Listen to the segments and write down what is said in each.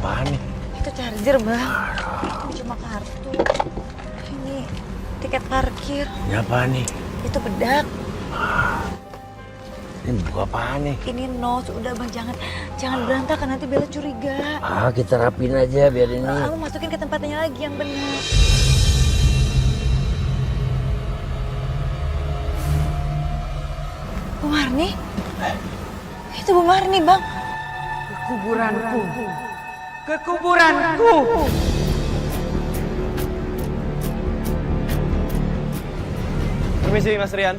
apaan nih? Itu charger, Bang. Ini cuma kartu. Ini tiket parkir. Ini apaan nih? Itu bedak. Ini buku apaan nih? Ini notes. Udah, Bang, jangan berantakan, nanti Bella curiga. Kita rapin aja biar ini. Kamu masukin ke tempatnya lagi yang benar. Bu Marni? Itu Bu Marni, Bang. Kekuburanku. Permisi, Mas Rian.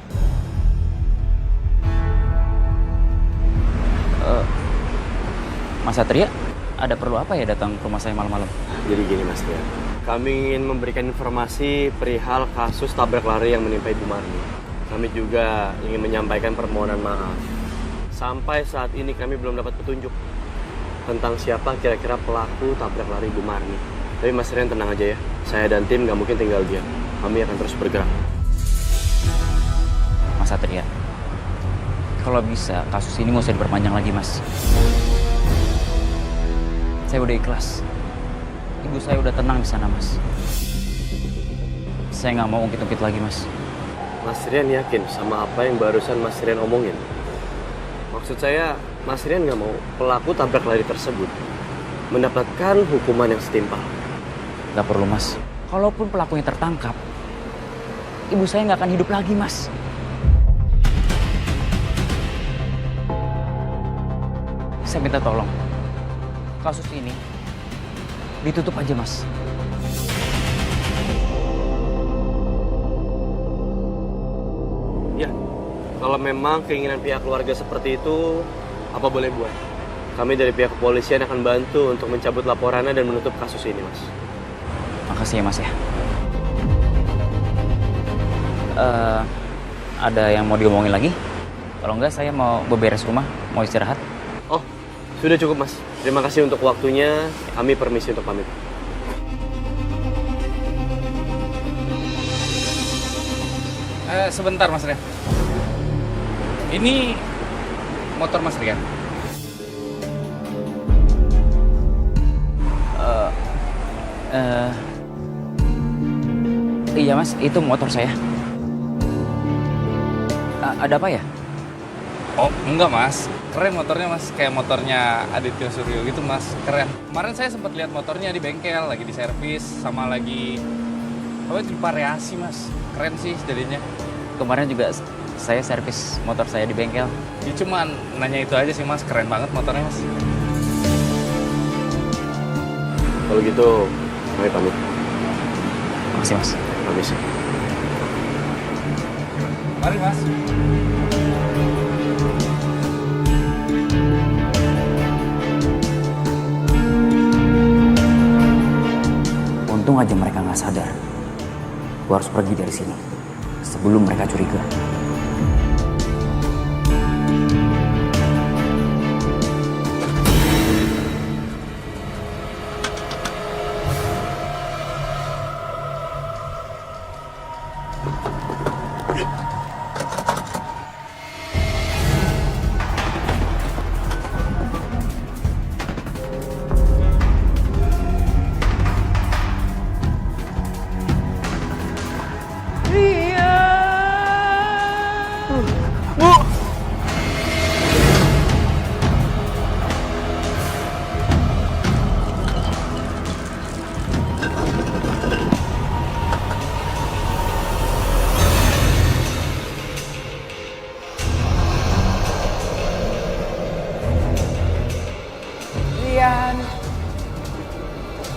Mas Satria, ada perlu apa ya datang ke rumah saya malam-malam? Jadi gini, Mas Rian. Kami ingin memberikan informasi perihal kasus tabrak lari yang menimpa Ibu Marni. Kami juga ingin menyampaikan permohonan maaf. Sampai saat ini kami belum dapat petunjuk tentang siapa kira-kira pelaku tabrak lari Ibu Marni. Tapi Mas Rian tenang aja ya. Saya dan tim nggak mungkin tinggal diam. Kami akan terus bergerak. Mas Satria, kalau bisa kasus ini nggak usah diperpanjang lagi, Mas. Saya udah ikhlas. Ibu saya udah tenang di sana, Mas. Saya nggak mau ungkit-ungkit lagi, Mas. Mas Rian yakin sama apa yang barusan Mas Rian omongin? Maksud saya, Mas Rian nggak mau pelaku tabrak lari tersebut mendapatkan hukuman yang setimpal. Nggak perlu, Mas. Kalaupun pelakunya tertangkap, ibu saya nggak akan hidup lagi, Mas. Saya minta tolong, kasus ini ditutup aja, Mas. Ya, kalau memang keinginan pihak keluarga seperti itu, apa boleh buat. Kami dari pihak kepolisian akan bantu untuk mencabut laporannya dan menutup kasus ini, Mas. Makasih ya, Mas ya. Ada yang mau diomongin lagi? Kalau enggak, saya mau beberes rumah, mau istirahat. Oh, sudah cukup, Mas. Terima kasih untuk waktunya. Kami permisi untuk pamit. Sebentar, Mas Rian. Ini motor Mas Rian. Iya, Mas, itu motor saya. Ada apa ya? Oh, enggak, Mas. Keren motornya, Mas. Kayak motornya Aditya Suryo gitu, Mas. Keren. Kemarin saya sempat lihat motornya di bengkel, lagi di servis, sama lagi variasi, Mas. Keren sih jadinya. Kemarin juga saya servis motor saya di bengkel. Ya cuman nanya itu aja sih, Mas. Keren banget motornya, Mas. Kalau gitu, kami pamit. Makasih, Mas. Permisi. Mari, Mas. Untung aja mereka nggak sadar. Gua harus pergi dari sini sebelum mereka curiga.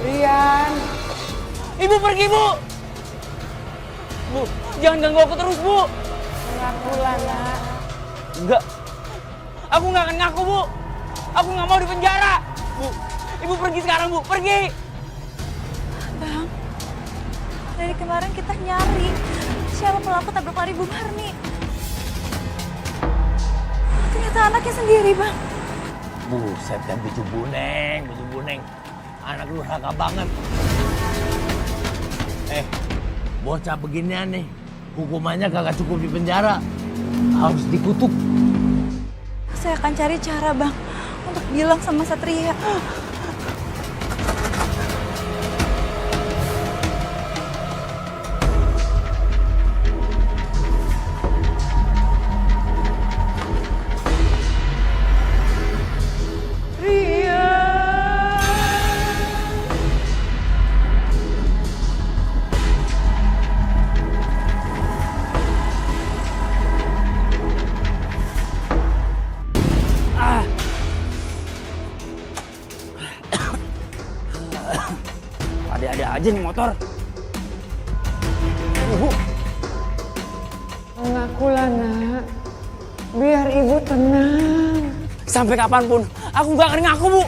Rian. Ibu pergi, Bu. Bu, jangan ganggu aku terus, Bu. Ngakulah, nak. Enggak. Aku nggak akan ngaku, Bu. Aku nggak mau di penjara. Bu, Ibu pergi sekarang, Bu. Pergi. Bang, dari kemarin kita nyari siapa pelaku tabrak lari Bu Marni. Ternyata anaknya sendiri, Bang. Buset, kan bucu buneng. Anak lu raka banget. Bocah beginian nih, hukumannya kagak cukup di penjara. Harus dikutuk. Saya akan cari cara, Bang, untuk bilang sama Satria. Ada-ada aja nih motor. Ibu. Mengakulah nak, biar ibu tenang. Sampai kapanpun, aku gak akan ngaku, Bu.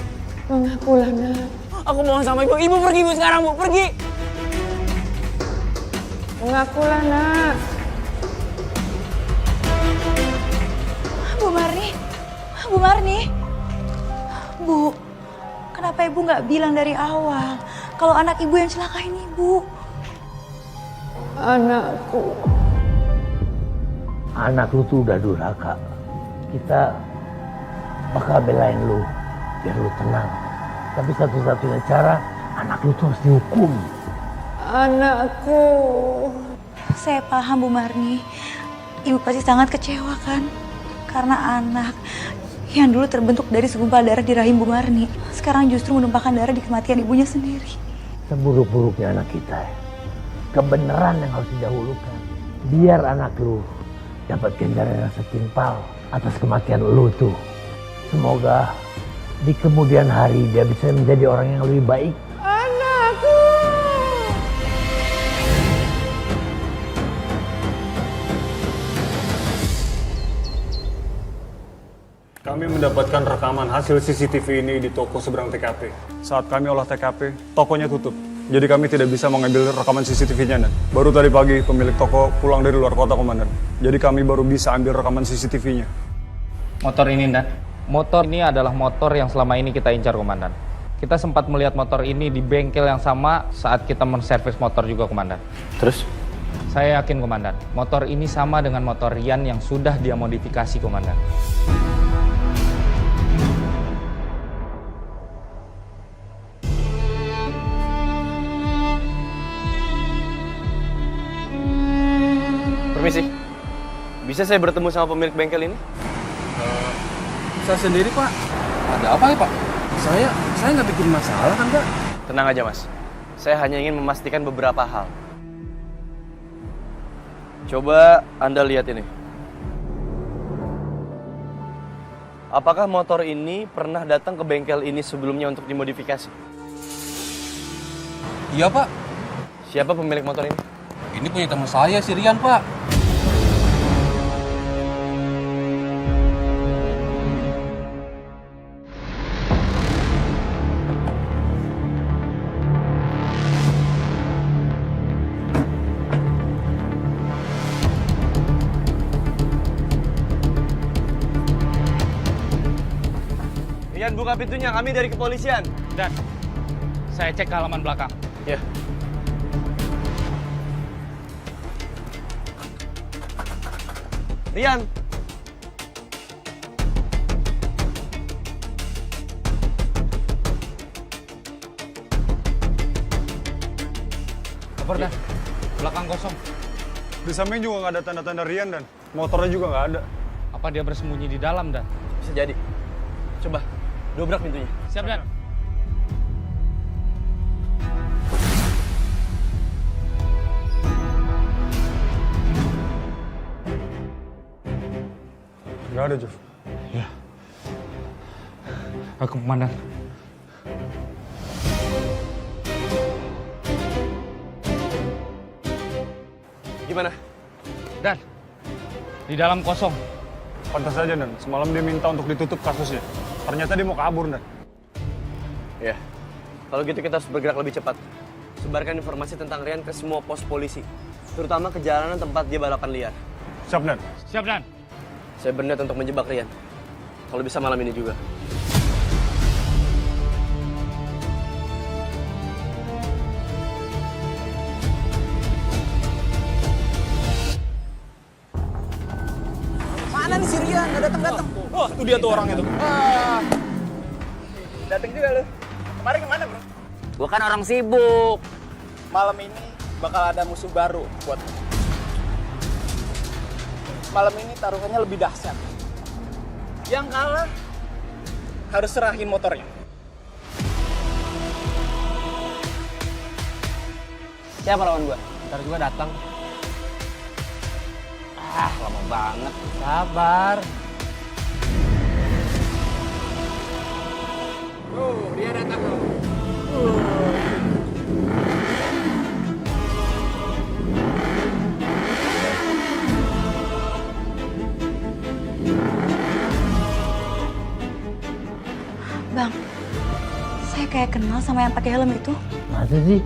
Mengakulah nak. Aku mohon sama ibu. Ibu pergi, Bu, sekarang, Bu. Pergi. Mengakulah nak. Bu Marni, Bu Marni. Bu, kenapa ibu nggak bilang dari awal kalau anak ibu yang celakain ibu? Anakku. Anak lu tuh udah durhaka. Kita bakal belain lu biar lu tenang. Tapi satu-satunya cara anak lu tuh harus dihukum. Anakku. Saya paham Bu Marni. Ibu pasti sangat kecewa kan? Karena anak yang dulu terbentuk dari segumpal darah di rahim Bu Marni sekarang justru menumpahkan darah di kematian ibunya sendiri. Seburuk-buruknya anak kita, kebenaran yang harus didahulukan. Biar anak lu dapat ganjaran yang setimpal atas kematian lu tuh. Semoga di kemudian hari dia bisa menjadi orang yang lebih baik. Anakku. Kami mendapatkan rekaman hasil CCTV ini di toko seberang TKP. Saat kami olah TKP, tokonya tutup. Jadi kami tidak bisa mengambil rekaman CCTV-nya, Dan. Baru tadi pagi pemilik toko pulang dari luar kota, Komandan. Jadi kami baru bisa ambil rekaman CCTV-nya. Motor ini, Dan. Motor ini adalah motor yang selama ini kita incar, Komandan. Kita sempat melihat motor ini di bengkel yang sama saat kita menservis motor juga, Komandan. Terus? Saya yakin, Komandan, motor ini sama dengan motor Rian yang sudah dia modifikasi, Komandan. Permisi. Bisa saya bertemu sama pemilik bengkel ini? Saya sendiri, Pak. Ada apa ya, Pak? Saya nggak bikin masalah kan, Pak? Tenang aja, Mas. Saya hanya ingin memastikan beberapa hal. Coba Anda lihat ini. Apakah motor ini pernah datang ke bengkel ini sebelumnya untuk dimodifikasi? Iya, Pak. Siapa pemilik motor ini? Ini punya teman saya, si Rian, Pak. Rian, buka pintunya. Kami dari kepolisian. Dan saya cek ke halaman belakang. Ya. Rian. Kabar, Dan. Belakang kosong. Di samping juga nggak ada tanda-tanda Rian, Dan. Motornya juga nggak ada. Apa dia bersembunyi di dalam, Dan? Bisa jadi. Coba, dobrak pintunya. Siap, Dan. Nggak ada, Juf. Aku, Komandan. Gimana? Dan, di dalam kosong. Pantas saja, Dan. Semalam dia minta untuk ditutup kasusnya. Ternyata dia mau kabur, Dan. Ya. Kalau gitu kita harus bergerak lebih cepat. Sebarkan informasi tentang Rian ke semua pos polisi. Terutama ke jalanan tempat dia balapan liar. Siap, Dan. Siap, Dan. Saya berniat untuk menjebak Rian. Kalau bisa malam ini juga. Mana nih si Rian? Nggak datang-datang. Wah, itu dia tuh orangnya tuh. Datang juga lu. Kemarin kemana, bro? Gua kan orang sibuk. Malam ini bakal ada musuh baru buat lu. Malam ini taruhannya lebih dahsyat. Yang kalah harus serahin motornya. Siapa lawan gua? Ntar juga datang. Ah, lama banget. Sabar. Tuh, dia datang tuh. saya kayak kenal sama yang pakai helm itu. Masa sih?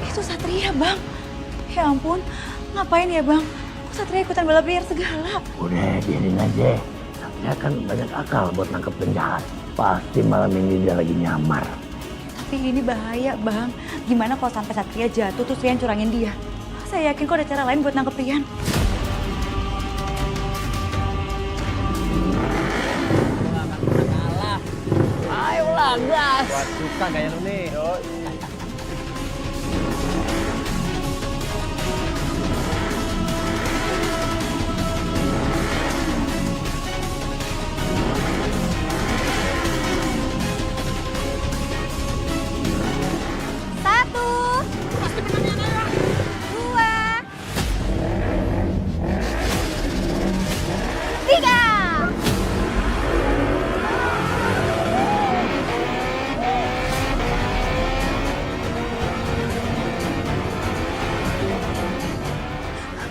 Itu Satria, Bang. Ya ampun, ngapain ya, Bang? Kok Satria ikutan balap liar segala? Udah, biarin aja. Satria kan banyak akal buat nangkep penjahat. Pasti malam ini dia lagi nyamar. Tapi ini bahaya, Bang. Gimana kalau sampai Satria jatuh terus Rian curangin dia? Saya yakin kok ada cara lain buat nangkep Rian. Ayolah, gas. Wah, suka gaya lu nih. Satu, dua, tiga.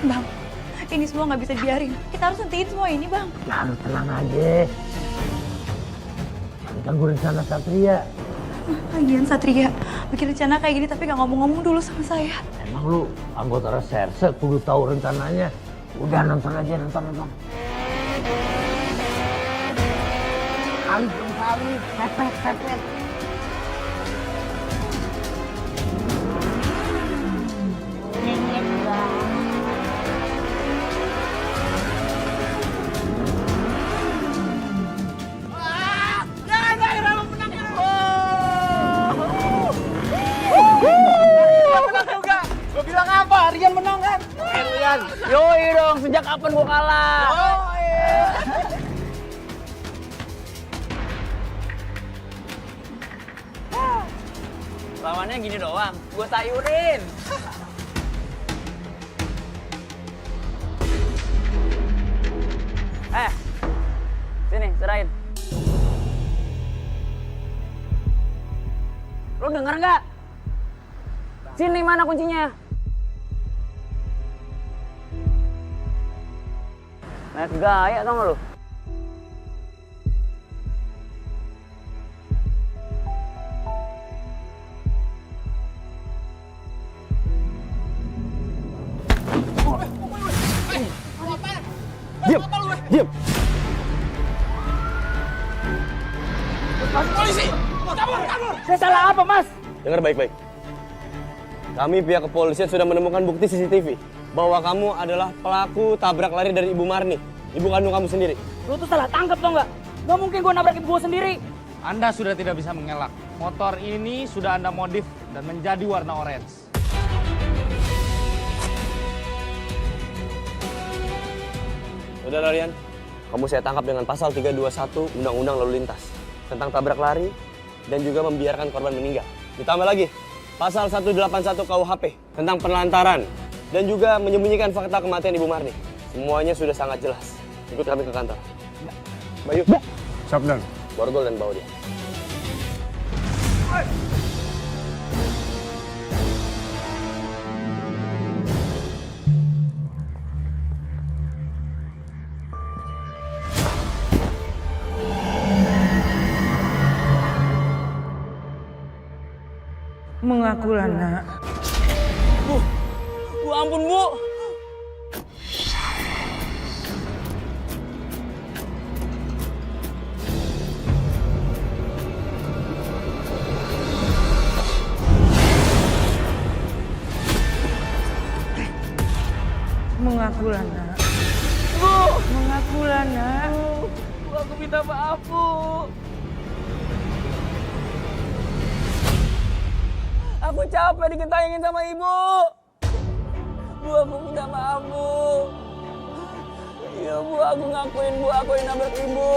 Bang, ini semua nggak bisa dibiarin. Kita harus hentiin semua ini, Bang. Ya lu tenang aja. Jangan ganggu rencana Satria. Lagian Satria bikin rencana kayak gini tapi nggak ngomong-ngomong dulu sama saya. Emang lu anggota reserse kudu tahu rencananya. Udah nonton aja, nonton. Kali dong kali, pepet. Gue bilang apa? Rian menang kan? Rian. Yoi dong, sejak kapan gue kalah? Yoi. Lawannya gini doang, gue sayurin. Sini, serahin. Lo denger nggak? Sini, mana kuncinya? Naik gaya tau gak lu? Diam! Polisi! Kabur! Saya salah apa, Mas? Dengar baik-baik. Kami pihak kepolisian sudah menemukan bukti CCTV bahwa kamu adalah pelaku tabrak lari dari Ibu Marni, ibu kandung kamu sendiri. Lu tuh salah tangkap tau nggak? Gak mungkin gue nabrak ibu gue sendiri. Anda sudah tidak bisa mengelak. Motor ini sudah Anda modif dan menjadi warna orange. Saudara Rian, kamu saya tangkap dengan pasal 321 Undang-Undang Lalu Lintas tentang tabrak lari dan juga membiarkan korban meninggal. Ditambah lagi pasal 181 KUHP tentang penelantaran dan juga menyembunyikan fakta kematian Ibu Marni. Semuanya sudah sangat jelas. Ikut kami ke kantor. Bayu, Siap, Dan. borgol dan bawa dia. Mengakulah, Nak. Bu, ampun, Bu. Mengakulah, Nak. Bu, Mengakulah, Nak. Bu, aku minta maaf, Bu. Aku capek dikentangin sama ibu. Bu, aku minta maaf, Bu. Iya, Bu, aku ngakuin, Bu, aku yang nabrak ibu.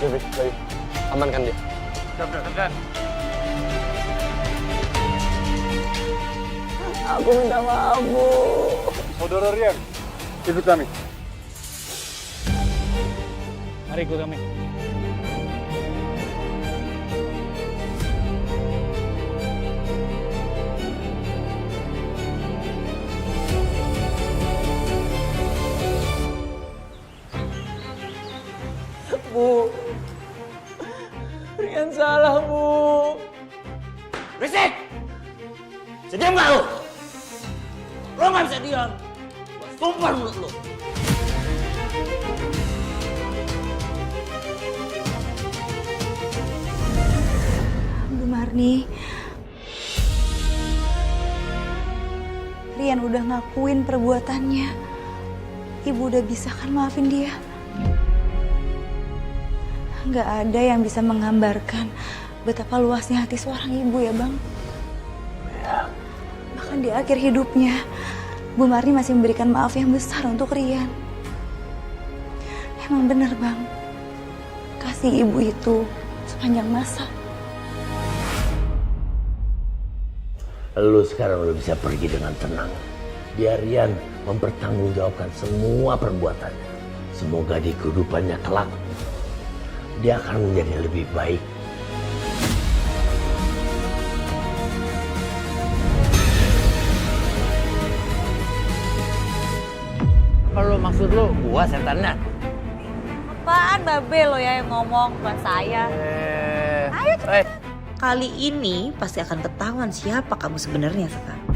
Bayu, Bayu, amankan dia. Aku minta maaf, Bu. Saudara Rian, ikut kami. Mari ikut kami. salahmu. Berisik! Sediam gak lu? Lu gak bisa diam. Gua sumpah mulut lu. Bu Marni, Rian udah ngakuin perbuatannya. Ibu udah bisa kan maafin dia? Nggak ada yang bisa menggambarkan betapa luasnya hati seorang ibu ya Bang. Bahkan di akhir hidupnya, Bu Marni masih memberikan maaf yang besar untuk Rian. Emang bener Bang, kasih ibu itu sepanjang masa. Lu sekarang udah bisa pergi dengan tenang. Biar Rian mempertanggungjawabkan semua perbuatannya. Semoga di kehidupannya kelak dia akan menjadi lebih baik. Kalau maksud lu, gua setannya. Apaan Babe lo ya yang ngomong, bukan saya. Ayo cepetan. Kali ini pasti akan ketahuan siapa kamu sebenarnya sekarang.